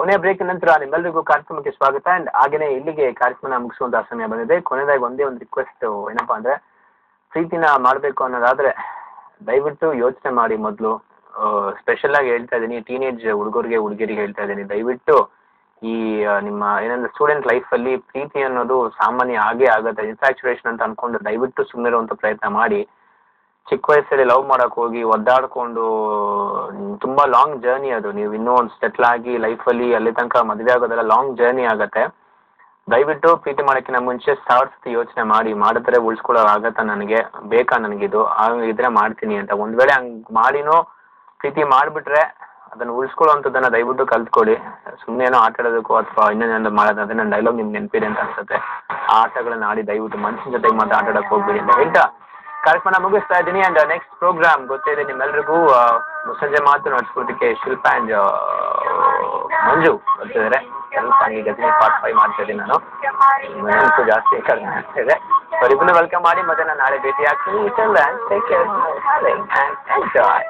ಕೊನೆಯ ಬ್ರೇಕ್ ನಂತರ ನಿಮ್ಮೆಲ್ಲರಿಗೂ ಕಾರ್ಯಕ್ರಮಕ್ಕೆ ಸ್ವಾಗತ. ಅಂಡ್ ಹಾಗೇನೆ ಇಲ್ಲಿಗೆ ಕಾರ್ಯಕ್ರಮ ಮುಗಿಸುವಂತಹ ಸಮಯ ಬಂದಿದೆ. ಕೊನೆಯದಾಗಿ ಒಂದೇ ಒಂದು ರಿಕ್ವೆಸ್ಟ್ ಏನಪ್ಪಾ ಅಂದ್ರೆ, ಪ್ರೀತಿನ ಮಾಡಬೇಕು ಅನ್ನೋದಾದ್ರೆ ದಯವಿಟ್ಟು ಯೋಚನೆ ಮಾಡಿ ಮೊದಲು. ಸ್ಪೆಷಲ್ ಆಗಿ ಹೇಳ್ತಾ ಇದ್ದೀನಿ, ಟೀನೇಜ್ ಹುಡುಗರಿಗೆ ಹುಡುಗಿರಿಗೆ ಹೇಳ್ತಾ ಇದ್ದೀನಿ, ದಯವಿಟ್ಟು ಈ ನಿಮ್ಮ ಏನಂದ್ರೆ ಸ್ಟೂಡೆಂಟ್ ಲೈಫಲ್ಲಿ ಪ್ರೀತಿ ಅನ್ನೋದು ಸಾಮಾನ್ಯ ಆಗೇ ಆಗುತ್ತೆ. ಇನ್ಫ್ಯಾಚುರೇಷನ್ ಅಂತ ಅನ್ಕೊಂಡು ದಯವಿಟ್ಟು ಸುಮ್ಮನಿರುವಂಥ ಪ್ರಯತ್ನ ಮಾಡಿ. ಚಿಕ್ಕ ವಯಸ್ಸಲ್ಲಿ ಲವ್ ಮಾಡಕ್ ಹೋಗಿ ಒದ್ದಾಡ್ಕೊಂಡು ತುಂಬಾ ಲಾಂಗ್ ಜರ್ನಿ ಅದು. ನೀವು ಇನ್ನೂ ಒಂದು ಸೆಟ್ಲ್ ಆಗಿ ಲೈಫಲ್ಲಿ ಅಲ್ಲಿ ತನಕ ಮದುವೆ ಆಗೋದೆಲ್ಲ ಲಾಂಗ್ ಜರ್ನಿ ಆಗುತ್ತೆ. ದಯವಿಟ್ಟು ಪ್ರೀತಿ ಮಾಡೋಕ್ಕಿಂತ ಮುಂಚೆ 1000 ಸತಿ ಯೋಚನೆ ಮಾಡಿ, ಮಾಡಿದ್ರೆ ಉಳಿಸ್ಕೊಳ್ಳೋ ಆಗತ್ತಾ, ನನಗೆ ಬೇಕಾ, ನನಗಿದು ಇದ್ರೆ ಮಾಡ್ತೀನಿ ಅಂತ. ಒಂದ್ ವೇಳೆ ಹಂಗ್ ಮಾಡಿನೋ ಪ್ರೀತಿ ಮಾಡಿಬಿಟ್ರೆ ಅದನ್ನು ಉಳಿಸ್ಕೊಳ್ಳೋವಂಥದ್ದನ್ನ ದಯವಿಟ್ಟು ಕಲ್ತ್ಕೊಳ್ಳಿ. ಸುಮ್ಮನೆ ಏನೋ ಆಟ ಆಡೋದಕ್ಕೋ ಅಥವಾ ಇನ್ನೇನೋ ಮಾಡೋದು, ಅದೇ ನನ್ನ ಡೈಲಾಗ್ ನಿಮ್ಗೆ ನೆನಪಿದೆ ಅಂತ ಅನ್ಸುತ್ತೆ. ಆ ಆಟಗಳನ್ನ ಆಡಿ ದಯವಿಟ್ಟು ಮನುಷ್ಯನ ಜೊತೆಗೆ ಮಾತ್ರ ಆಟ ಆಡೋಕೆ ಹೋಗ್ಬೇಡಿ ಅಂತ ಹೇಳ್ತಾ ಕಾರ್ಯಕ್ರಮ ಮುಗಿಸ್ತಾ ಇದ್ದೀನಿ. ಅಂಡ್ ನೆಕ್ಸ್ಟ್ ಪ್ರೋಗ್ರಾಮ್ ಗೊತ್ತಿದೆ ನಿಮ್ಮೆಲ್ರಿಗೂ, ಮುಸ್ಸಂಜೆ ಮಾತು ನಡೆಸ್ಕೊಡೋದಕ್ಕೆ ಶಿಲ್ಪ ಅಂಡ್ ಮಂಜು ಬರ್ತಿದ್ದಾರೆ. ಸ್ವಲ್ಪ ಹಂಗೆ ಗಜನಿ ಪಾರ್ಟ್ 5 ಮಾಡ್ತಾ ಇದ್ದೀನಿ ನಾನು, ನೆನಪು ಜಾಸ್ತಿ ಕಡಿಮೆ ಆಗ್ತಾ ಇದೆ. ಅವರಿಬ್ಬರನ್ನ ವೆಲ್ಕಮ್ ಮಾಡಿ ಮತ್ತೆ ನಾನು ನಾಳೆ ಭೇಟಿ ಆಗ್ತೀನಿ. Take care, enjoy.